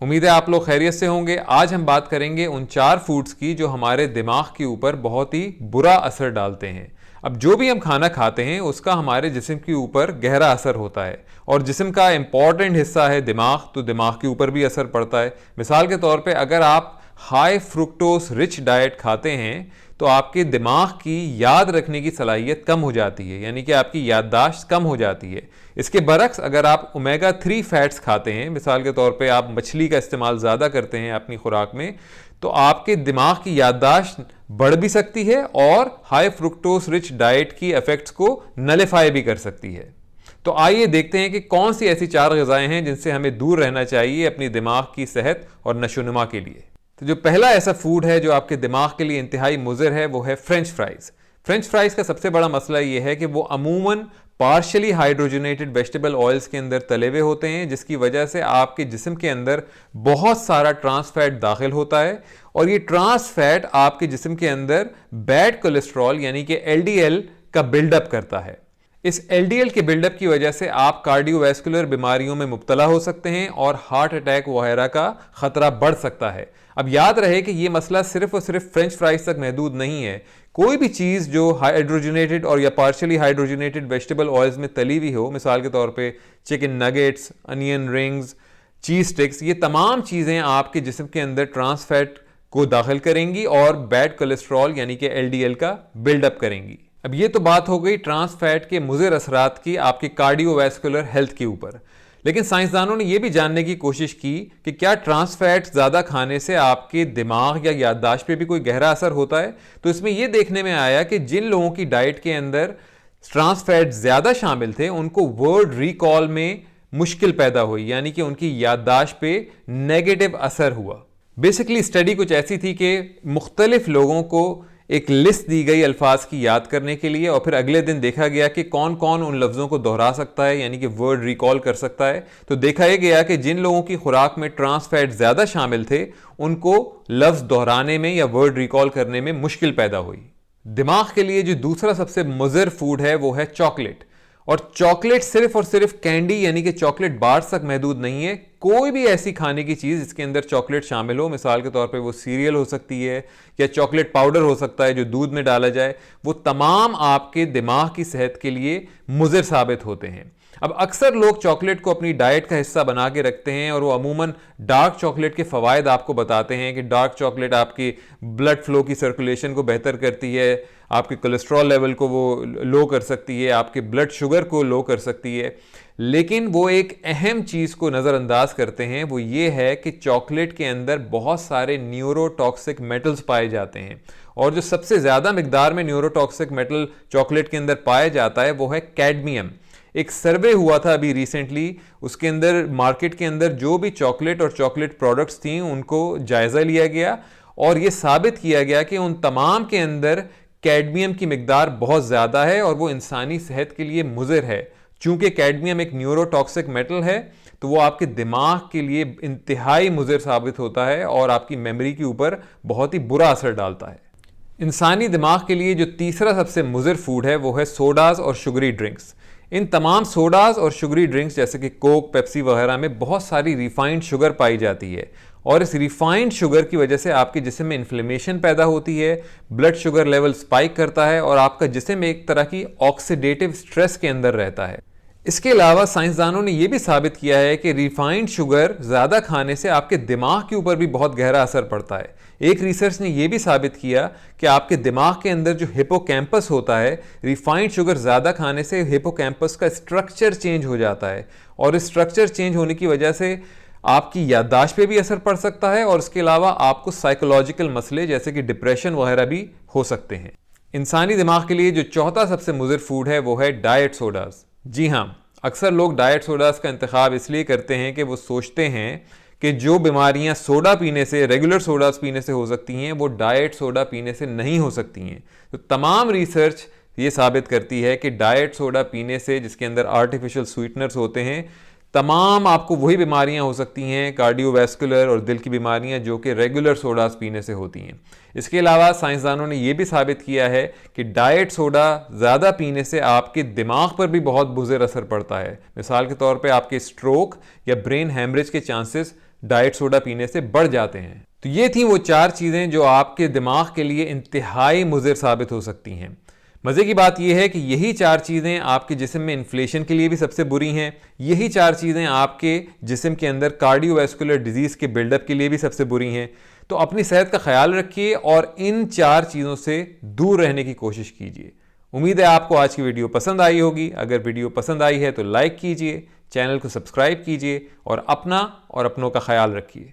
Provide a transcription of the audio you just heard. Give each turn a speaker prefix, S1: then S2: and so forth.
S1: उम्मीद है आप लोग खैरियत से होंगे। आज हम बात करेंगे उन 4 फूड्स की जो हमारे दिमाग के ऊपर बहुत ही बुरा असर डालते हैं। अब जो भी हम खाना खाते हैं उसका हमारे जिस्म के ऊपर गहरा असर होता है और जिस्म का इम्पॉर्टेंट हिस्सा है दिमाग, तो दिमाग के ऊपर भी असर पड़ता है। मिसाल के तौर पे अगर आप हाई फ्रुक्टोज रिच डाइट खाते हैं तो आपके दिमाग की याद रखने की सलाहियत कम हो जाती है, यानी कि आपकी याददाश्त कम हो जाती है। इसके बरक्स अगर आप ओमेगा 3 फैट्स खाते हैं, मिसाल के तौर पे आप मछली का इस्तेमाल ज़्यादा करते हैं अपनी खुराक में, तो आपके दिमाग की याददाश्त बढ़ भी सकती है और हाई फ्रुक्टोज रिच डाइट की इफेक्ट्स को नलिफाई भी कर सकती है। तो आइए देखते हैं कि कौन सी ऐसी 4 ग़िज़ाएं हैं जिनसे हमें दूर रहना चाहिए अपनी दिमाग की सेहत और नशोनुमा के लिए। तो जो पहला ऐसा फूड है जो आपके दिमाग के लिए इंतहाई मुज़िर है वो है फ्रेंच फ्राइज़। फ्रेंच फ्राइज़ का सबसे बड़ा मसला ये है कि वो अमूमन पार्शली हाइड्रोजनेटेड वेजिटेबल ऑयल्स के अंदर तले हुए होते हैं, जिसकी वजह से आपके जिस्म के अंदर बहुत सारा ट्रांस फैट दाखिल होता है और ये ट्रांस फैट आपके जिस्म के अंदर बैड कोलेस्ट्रॉल यानी कि LDL का बिल्डअप करता है। इस LDL के बिल्डअप की वजह से आप कार्डियोवैस्कुलर बीमारियों में मुब्तला हो सकते हैं और हार्ट अटैक वगैरह का खतरा बढ़ सकता है। अब याद रहे कि यह मसला सिर्फ और सिर्फ फ्रेंच फ्राइज तक महदूद नहीं है। कोई भी चीज़ जो हाइड्रोजनेटेड और या पार्शली हाइड्रोजनेटेड वेजिटेबल ऑयल्स में तली हुई हो, मिसाल के तौर पे चिकन नगेट्स, अनियन रिंग्स, चीज़ स्टिक्स, ये तमाम चीज़ें आपके जिस्म के अंदर ट्रांस फैट को दाखिल करेंगी और बैड कोलेस्ट्रॉल यानी कि LDL का बिल्डअप करेंगी। अब ये तो बात हो गई ट्रांस फैट के मुज़िर असरात की आपके कार्डियोवैस्कुलर हेल्थ के ऊपर, लेकिन साइंसदानों ने यह भी जानने की कोशिश की कि क्या ट्रांस फैट ज़्यादा खाने से आपके दिमाग या याददाश्त पे भी कोई गहरा असर होता है। तो इसमें यह देखने में आया कि जिन लोगों की डाइट के अंदर ट्रांस फैट ज़्यादा शामिल थे उनको वर्ड रिकॉल में मुश्किल पैदा हुई, यानी कि उनकी याददाश्त पे नेगेटिव असर हुआ। बेसिकली स्टडी कुछ ऐसी थी कि मुख्तलिफ लोगों को एक लिस्ट दी गई अल्फाज की याद करने के लिए और फिर अगले दिन देखा गया कि कौन कौन उन लफ्ज़ों को दोहरा सकता है, यानी कि वर्ड रिकॉल कर सकता है। तो देखा यह गया कि जिन लोगों की खुराक में ट्रांस फैट ज़्यादा शामिल थे उनको लफ्ज़ दोहराने में या वर्ड रिकॉल करने में मुश्किल पैदा हुई। दिमाग के लिए जो दूसरा सबसे मुज़िर फूड है वो है चॉकलेट। और चॉकलेट सिर्फ और सिर्फ कैंडी यानी कि चॉकलेट बार्स तक महदूद नहीं है। कोई भी ऐसी खाने की चीज़ जिसके अंदर चॉकलेट शामिल हो, मिसाल के तौर पे वो सीरियल हो सकती है या चॉकलेट पाउडर हो सकता है जो दूध में डाला जाए, वो तमाम आपके दिमाग की सेहत के लिए मुज़िर साबित होते हैं। अब अक्सर लोग चॉकलेट को अपनी डाइट का हिस्सा बना के रखते हैं और वो अमूमन डार्क चॉकलेट के फ़वाइद आपको बताते हैं कि डार्क चॉकलेट आपकी ब्लड फ्लो की सर्कुलेशन को बेहतर करती है, आपके कोलेस्ट्रॉल लेवल को वो लो कर सकती है, आपके ब्लड शुगर को लो कर सकती है। लेकिन वो एक अहम चीज़ को नज़रअंदाज करते हैं, वो ये है कि चॉकलेट के अंदर बहुत सारे न्यूरोटॉक्सिक मेटल्स पाए जाते हैं और जो सबसे ज़्यादा मिकदार में न्यूरोटॉक्सिक मेटल चॉकलेट के अंदर पाया जाता है वो है कैडमियम। एक सर्वे हुआ था अभी रिसेंटली, उसके अंदर मार्केट के अंदर जो भी चॉकलेट और चॉकलेट प्रोडक्ट्स थी उनको जायज़ा लिया गया और ये साबित किया गया कि उन तमाम के अंदर कैडमियम की मिकदार बहुत ज़्यादा है और वो इंसानी सेहत के लिए मुज़िर है। चूंकि कैडमियम एक न्यूरोटॉक्सिक मेटल है तो वो आपके दिमाग के लिए इंतहाई मुज़िर साबित होता है और आपकी मेमोरी के ऊपर बहुत ही बुरा असर डालता है। इंसानी दिमाग के लिए जो तीसरा सबसे मुज़िर फूड है वो है सोडाज और शुगरी ड्रिंक्स। इन तमाम सोडाज और शुगरी ड्रिंक्स जैसे कि कोक, पेप्सी वगैरह में बहुत सारी रिफाइंड शुगर पाई जाती है और इस रिफाइंड शुगर की वजह से आपके जिस्म में इन्फ्लेमेशन पैदा होती है, ब्लड शुगर लेवल स्पाइक करता है और आपका जिस्म एक तरह की ऑक्सीडेटिव स्ट्रेस के अंदर रहता है। इसके अलावा साइंसदानों ने यह भी साबित किया है कि रिफाइंड शुगर ज़्यादा खाने से आपके दिमाग के ऊपर भी बहुत गहरा असर पड़ता है। एक रिसर्च ने यह भी साबित किया कि आपके दिमाग के अंदर जो हिपोकैम्पस होता है, रिफाइंड शुगर ज़्यादा खाने से हिपोकैम्पस का स्ट्रक्चर चेंज हो जाता है और इस स्ट्रक्चर चेंज होने की वजह से आपकी याददाश्त पे भी असर पड़ सकता है और इसके अलावा आपको साइकोलॉजिकल मसले जैसे कि डिप्रेशन वगैरह भी हो सकते हैं। इंसानी दिमाग के लिए जो चौथा सबसे मुज़िर फूड है वो है डाइट सोडाज। जी हाँ, अक्सर लोग डाइट सोडाज का इंतखाब इसलिए करते हैं कि वो सोचते हैं कि जो बीमारियां सोडा पीने से, रेगुलर सोडाज पीने से हो सकती हैं, वो डाइट सोडा पीने से नहीं हो सकती हैं। तो तमाम रिसर्च ये साबित करती है कि डाइट सोडा पीने से, जिसके अंदर आर्टिफिशियल स्वीटनर्स होते हैं, तमाम आपको वही बीमारियां हो सकती हैं, कार्डियोवैस्कुलर और दिल की बीमारियां, जो कि रेगुलर सोडास पीने से होती हैं। इसके अलावा साइंसदानों ने यह भी साबित किया है कि डाइट सोडा ज़्यादा पीने से आपके दिमाग पर भी बहुत बुज़िर असर पड़ता है। मिसाल के तौर पे आपके स्ट्रोक या ब्रेन हैमरेज के चांसेस डाइट सोडा पीने से बढ़ जाते हैं। तो ये थी वो 4 चीज़ें जो आपके दिमाग के लिए इंतहाई मुज़िर साबित हो सकती हैं। मज़े की बात यह है कि यही 4 चीज़ें आपके जिस्म में इन्फ्लेशन के लिए भी सबसे बुरी हैं। यही 4 चीज़ें आपके जिस्म के अंदर कार्डियोवैस्कुलर डिजीज़ के बिल्डअप के लिए भी सबसे बुरी हैं। तो अपनी सेहत का ख्याल रखिए और इन 4 चीज़ों से दूर रहने की कोशिश कीजिए। उम्मीद है आपको आज की वीडियो पसंद आई होगी। अगर वीडियो पसंद आई है तो लाइक कीजिए, चैनल को सब्सक्राइब कीजिए और अपना और अपनों का ख्याल रखिए।